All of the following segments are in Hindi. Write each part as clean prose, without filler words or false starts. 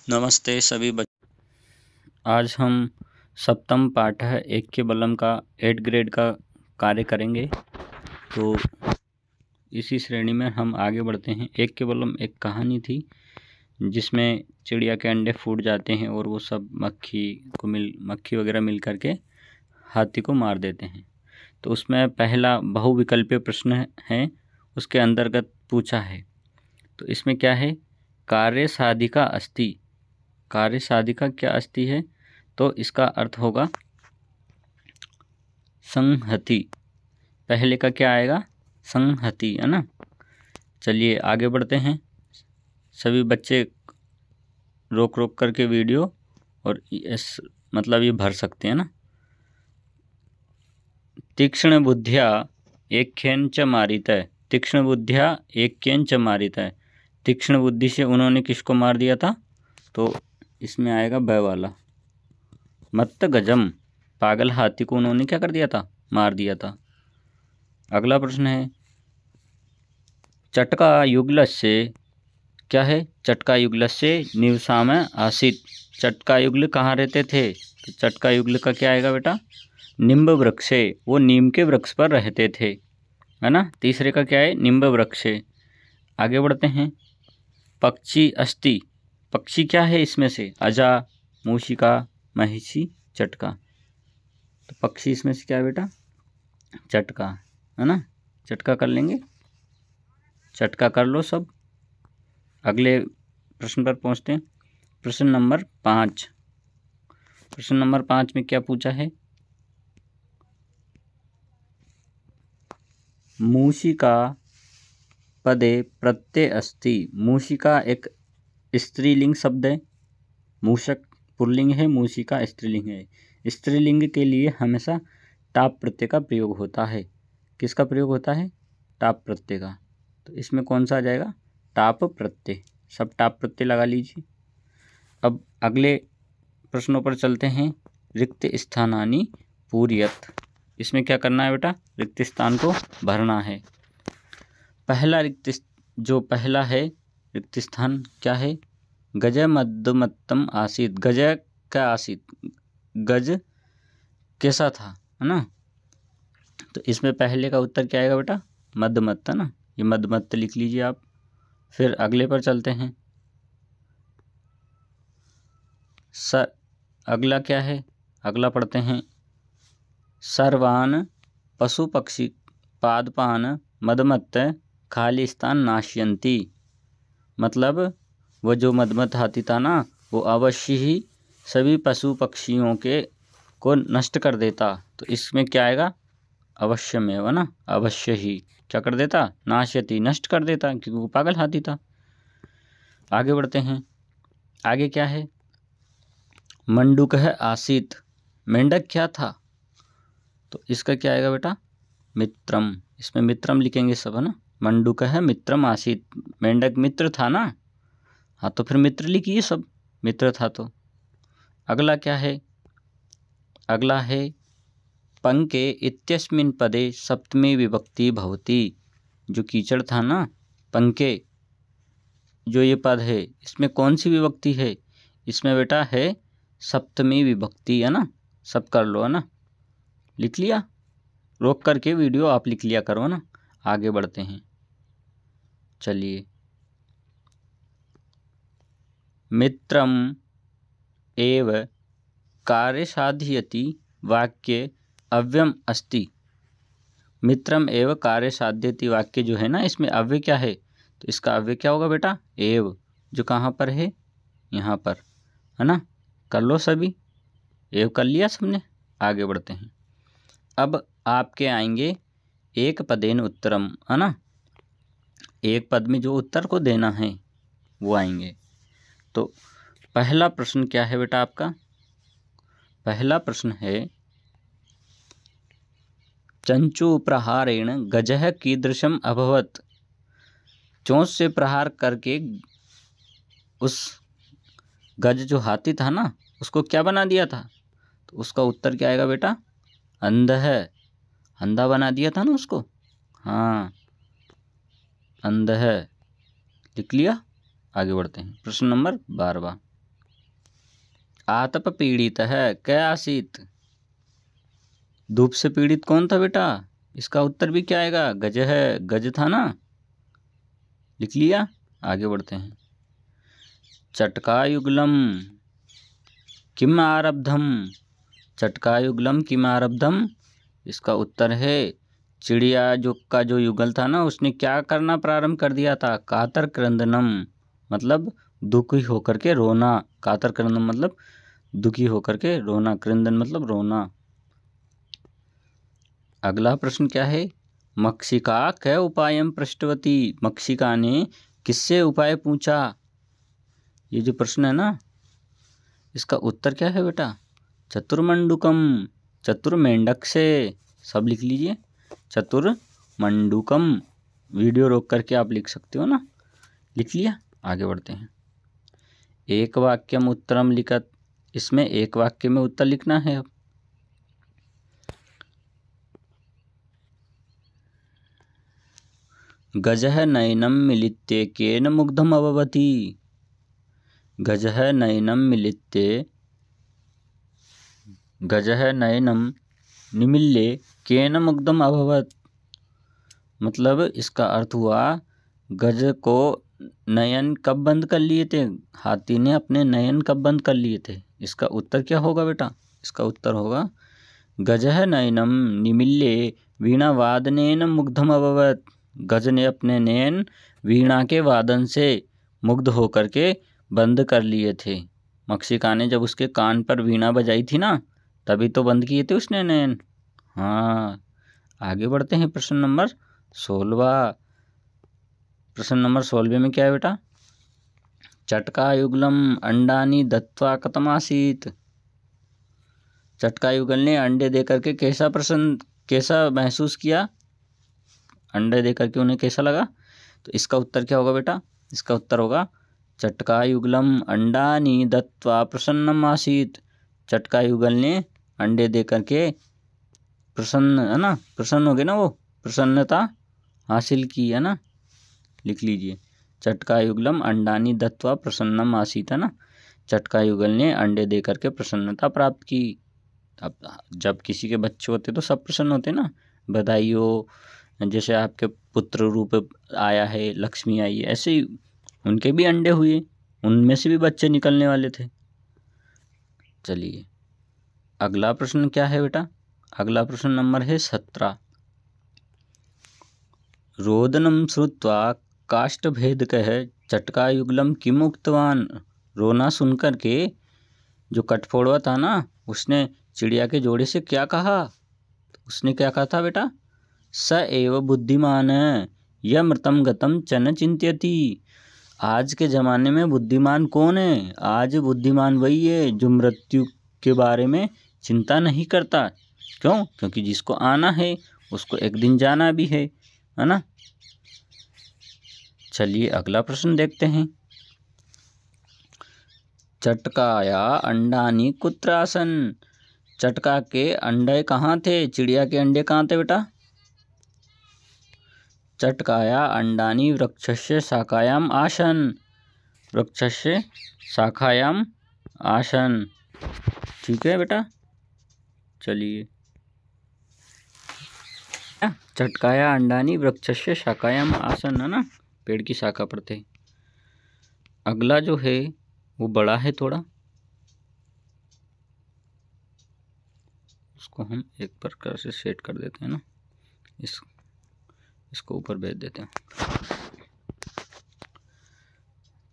नमस्ते सभी बच्चों। आज हम सप्तम पाठ है एक के बलम का 8 ग्रेड का कार्य करेंगे। तो इसी श्रेणी में हम आगे बढ़ते हैं। एक के बलम एक कहानी थी जिसमें चिड़िया के अंडे फूट जाते हैं और वो सब मक्खी वगैरह मिल करके हाथी को मार देते हैं। तो उसमें पहला बहुविकल्पीय प्रश्न है, उसके अंतर्गत पूछा है। तो इसमें क्या है, कार्य साधिका अस्ति। कार्य साधिका क्या अस्ति है, तो इसका अर्थ होगा संहति। पहले का क्या आएगा, संहति, है ना। चलिए आगे बढ़ते हैं। सभी बच्चे रोक रोक करके वीडियो और ये भर सकते हैं ना। तीक्ष्ण बुद्धिया एख्यं च मारितः। तीक्ष्ण बुद्धिया एख्यं च मारितः। तीक्ष्ण बुद्धि से उन्होंने किसको मार दिया था, तो इसमें आएगा ब वाला। मत्त गजम, पागल हाथी को उन्होंने क्या कर दिया था, मार दिया था। अगला प्रश्न है, चटका युगलस्य क्या है, चटका युगलस्य निवसाम आसीत। चटका युगल कहाँ रहते थे, तो चटका युगल का क्या आएगा बेटा, निम्ब वृक्षे, वो नीम के वृक्ष पर रहते थे, है ना। तीसरे का क्या है, निम्ब वृक्षे। आगे बढ़ते हैं। पक्षी अस्ति, पक्षी क्या है इसमें से, अजा, मूषिका, महिषी, चटका। तो पक्षी इसमें से क्या है बेटा, चटका, है ना। चटका कर लेंगे, चटका कर लो सब। अगले प्रश्न पर पहुंचते हैं। प्रश्न नंबर 5। प्रश्न नंबर 5 में क्या पूछा है, मूषिका पदे प्रत्यय अस्ति। मूषिका एक स्त्रीलिंग शब्द है, मूषक पुल्लिंग है, मूषिका स्त्रीलिंग है। स्त्रीलिंग के लिए हमेशा टाप प्रत्यय का प्रयोग होता है। किसका प्रयोग होता है, टाप प्रत्यय का। तो इसमें कौन सा आ जाएगा, टाप प्रत्यय। सब टाप प्रत्यय लगा लीजिए। अब अगले प्रश्नों पर चलते हैं। रिक्त स्थानानि पूरयत। इसमें क्या करना है बेटा, रिक्त स्थान को भरना है। पहला रिक्त स्थान क्या है, गज मध्यमत्तम आसीत। गज क्या आसीत, गज कैसा था, है ना। तो इसमें पहले का उत्तर क्या आएगा बेटा, मध्यमत्त, है ना। ये मध्यमत्त लिख लीजिए आप। फिर अगले पर चलते हैं। अगला क्या है, अगला पढ़ते हैं। सर्वान पशु पक्षी पादपान मदमत्त खालिस्तान नाशयन्ति। मतलब वो जो मदमत्त हाथी था ना, वो अवश्य ही सभी पशु पक्षियों को नष्ट कर देता। तो इसमें क्या आएगा, अवश्य में, है ना। अवश्य ही क्या कर देता, नाशयति, नष्ट कर देता, क्योंकि वो पागल हाथी था। आगे बढ़ते हैं। आगे क्या है, मंडूक है आसीत। मेंढक क्या था, तो इसका क्या आएगा बेटा, मित्रम। इसमें मित्रम लिखेंगे सब, है ना। मंडूक है मित्रम आसीत, मेंढक मित्र था ना, हाँ तो फिर मित्र लिखिए सब, मित्र था तो। अगला क्या है, अगला है पंके इत्यस्मिन् पदे सप्तमी विभक्ति भवति। जो कीचड़ था ना, पंके जो ये पद है, इसमें कौन सी विभक्ति है, इसमें बेटा है सप्तमी विभक्ति, है ना। सब कर लो, है ना। लिख लिया, रोक करके वीडियो आप लिख लिया करो ना। आगे बढ़ते हैं। चलिए, मित्रम एव कार्य साधयति वाक्य अव्यम अस्ति। मित्रम एव कार्य साधयति वाक्य जो है ना, इसमें अव्यय क्या है, तो इसका अव्यय क्या होगा बेटा, एव, जो कहाँ पर है, यहाँ पर, है ना। कर लो सभी, एव कर लिया सबने। आगे बढ़ते हैं। अब आपके आएंगे एक पदेन उत्तरम, है ना। एक पद में जो उत्तर को देना है वो आएंगे। तो पहला प्रश्न क्या है बेटा आपका, पहला प्रश्न है, चंचू प्रहारेण गजः कीदृशम अभवत। चोंच से प्रहार करके उस गज जो हाथी था ना, उसको क्या बना दिया था, तो उसका उत्तर क्या आएगा बेटा, अंधः, अंधा बना दिया था ना उसको, हाँ अंधः लिख लिया। आगे बढ़ते हैं। प्रश्न नंबर 12। आतप पीड़ितः क आसीत्। धूप से पीड़ित कौन था बेटा? इसका उत्तर भी क्या आएगा? गज है, गज था ना, लिख लिया। आगे बढ़ते हैं। चटकायुगलम किम आरब्धम, चटकायुगलम किम आरब्धम, इसका उत्तर है चिड़िया जो युगल था ना, उसने क्या करना प्रारंभ कर दिया था? कातर क्रंदनम, मतलब दुखी होकर के रोना। कातर क्रंदनम मतलब दुखी होकर के रोना, क्रंदन मतलब रोना। अगला प्रश्न क्या है? मक्षिका क उपायम पृष्ठवती, मक्षिका ने किससे उपाय पूछा? ये जो प्रश्न है ना, इसका उत्तर क्या है बेटा? चतुर्मंडुकम, चतुर्मेंढक से। सब लिख लीजिए, चतुर्मंडुकम। वीडियो रोक करके आप लिख सकते हो ना, लिख लिया। आगे बढ़ते हैं। एक वाक्यम उत्तरम लिखत, इसमें एक वाक्य में उत्तर लिखना है। अब गजः नयनम मिलित्य केन मुग्धम अभवति, गजः नयनम मिलित्य, गजः नयनम निमिल्य केन मुग्धम अभवत, मतलब इसका अर्थ हुआ गज को नयन कब बंद कर लिए थे? हाथी ने अपने नयन कब बंद कर लिए थे? इसका उत्तर क्या होगा बेटा? इसका उत्तर होगा गजः नयनम निमिल्य वीणा वादनेन मुग्धम अभवत, गज ने अपने नयन वीणा के वादन से मुग्ध होकर के बंद कर लिए थे। मक्षिका ने जब उसके कान पर वीणा बजाई थी ना, तभी तो बंद किए थे उसने नयन। हाँ, आगे बढ़ते हैं। प्रश्न नंबर 16। प्रश्न नंबर 16 में क्या है बेटा? चटकायुगलम अंडानी दत्वा कथम आसीत्, चटकायुगल ने अंडे देकर के कैसा महसूस किया? अंडे देकर के उन्हें कैसा लगा? तो इसका उत्तर क्या होगा बेटा? इसका उत्तर होगा चटकायुगलम अंडानी दत्वा प्रसन्नम आसीत्, चटकायुगल ने अंडे देकर के प्रसन्न, है ना, प्रसन्न हो गए ना, वो प्रसन्नता हासिल की, है ना, लिख लीजिए। चटकायुगलम अंडानी दत्वा प्रसन्नम आसीत्, है ना, चटकायुगल ने अंडे देकर के प्रसन्नता प्राप्त की। अब जब किसी के बच्चे होते तो सब प्रसन्न होते ना, बधाई हो, जैसे आपके पुत्र रूप आया है, लक्ष्मी आई है, ऐसे ही उनके भी अंडे हुए, उनमें से भी बच्चे निकलने वाले थे। चलिए अगला प्रश्न क्या है बेटा? अगला प्रश्न नंबर है 17। रोदनम श्रुत्वा काष्ठभेदकः चटकायुगलम किम उक्तवान, रोना सुनकर के जो कठफोड़वा था ना, उसने चिड़िया के जोड़े से क्या कहा? उसने क्या कहा था बेटा? स एव बुद्धिमान यमृतम गतम चन चिंत्यति, आज के ज़माने में बुद्धिमान कौन है? आज बुद्धिमान वही है जो मृत्यु के बारे में चिंता नहीं करता। क्यों? क्योंकि जिसको आना है उसको एक दिन जाना भी है ना। चलिए अगला प्रश्न देखते हैं। चटकाया अंडानी कुत्र आसन, चटका के अंडे कहाँ थे? चिड़िया के अंडे कहाँ थे बेटा? चटकाया अंडानी वृक्षस्य शाखायाम आसन, वृक्षस्य शाखायाम आसन। ठीक है बेटा। चलिए, चटकाया अंडानी वृक्षस्य शाखायाम आसन, है ना, पेड़ की शाखा पर थे। अगला जो है वो बड़ा है थोड़ा, उसको हम एक प्रकार से सेट कर देते हैं ना, इसको ऊपर भेज देते हैं।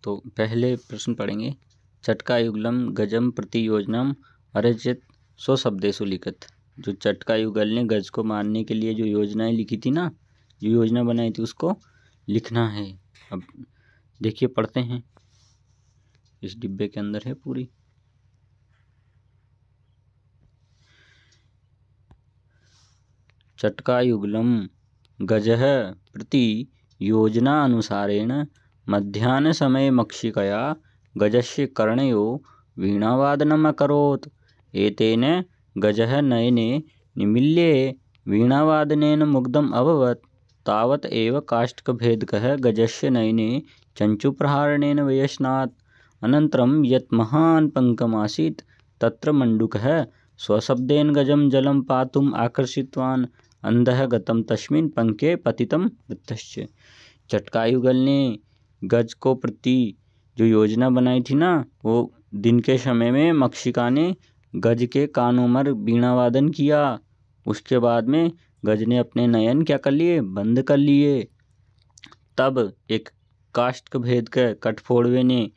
तो पहले प्रश्न पढ़ेंगे। चटकायुगलम गजम प्रति योजनम अरचित सो शब्देषु लिखित, जो चटकायुगल ने गज को मारने के लिए जो योजनाएं लिखी थी ना, जो योजना बनाई थी, उसको लिखना है। अब देखिए पढ़ते हैं, इस डिब्बे के अंदर है पूरी। चटकायुगलम गजः प्रति योजना अनुसारेण मध्याह्न समय मक्षिकया गजस्य कर्णयो वीणावादनम् अकरोत्, एतेन गजः नयने निमील्य वीणावादनेन मुग्धम् अभवत्, तावत् एव काष्ठभेदकः गजस्य नयने चंचुप्रहारणेन व्यश्नात्, अनन्तरं यत् महान् पङ्कमासीत् तत्र मण्डूकः स्वशब्देन गजं जलं पातुम् आकर्षितवान् अंधः गतं तस्मिन् पंके पतितं मृतश्च। जटायुगल ने गज को प्रति जो योजना बनाई थी ना, वो दिन के समय में मक्षिका ने गज के कानों में वीणा वादन किया। उसके बाद में गज ने अपने नयन क्या कर लिए, बंद कर लिए। तब एक काष्ठ भेद कर कठफोड़वे ने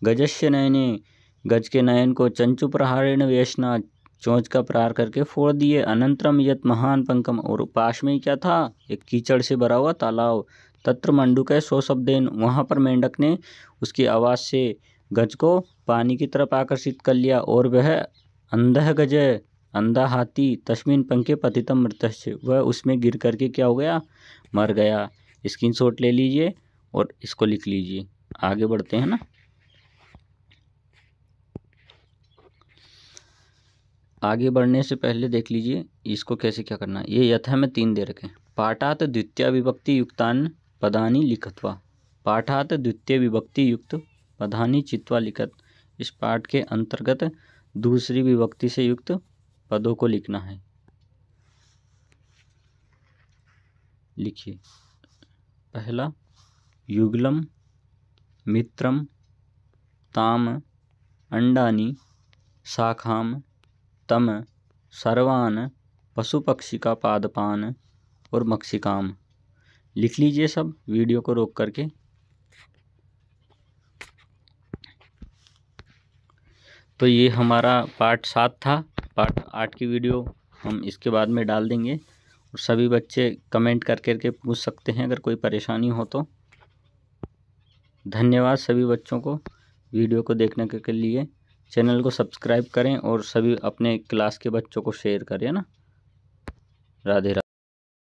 गजस्य नयने गज के नयन को चंचु प्रहारेण व्यसना चोंच का प्रहार करके फोड़ दिए। अनंतरम यत महान पंकम, और पास में ही क्या था, एक कीचड़ से भरा हुआ तालाब। तत्र मंडूक है सो शब्देन, वहाँ पर मेंढक ने उसकी आवाज़ से गज को पानी की तरफ आकर्षित कर लिया। और वह अंधः गज, अंधा हाथी, तस्मिन पंखे पतितम मृतश्च, वह उसमें गिर करके क्या हो गया, मर गया। स्क्रीनशॉट ले लीजिए और इसको लिख लीजिए। आगे बढ़ते हैं ना। आगे बढ़ने से पहले देख लीजिए इसको कैसे क्या करना है। ये यथा में 3 दे रखे। पाठात द्वितीय विभक्ति युक्तान पदानी लिखत्वा, पाठात द्वितीय विभक्ति युक्त पदानी चित्वा लिखत। इस पाठ के अंतर्गत दूसरी विभक्ति से युक्त पदों को लिखना है। लिखिए। पहला युगलम, मित्रम, ताम, अंडानी, शाखाम, तम, सर्वान, पशु पक्षी का पादपान और मक्षिकाम। लिख लीजिए सब वीडियो को रोक करके। तो ये हमारा पार्ट 7 था। पार्ट 8 की वीडियो हम इसके बाद में डाल देंगे। और सभी बच्चे कमेंट करके पूछ सकते हैं अगर कोई परेशानी हो तो। धन्यवाद सभी बच्चों को वीडियो को देखने के लिए। चैनल को सब्सक्राइब करें और सभी अपने क्लास के बच्चों को शेयर करें ना। राधे राधे।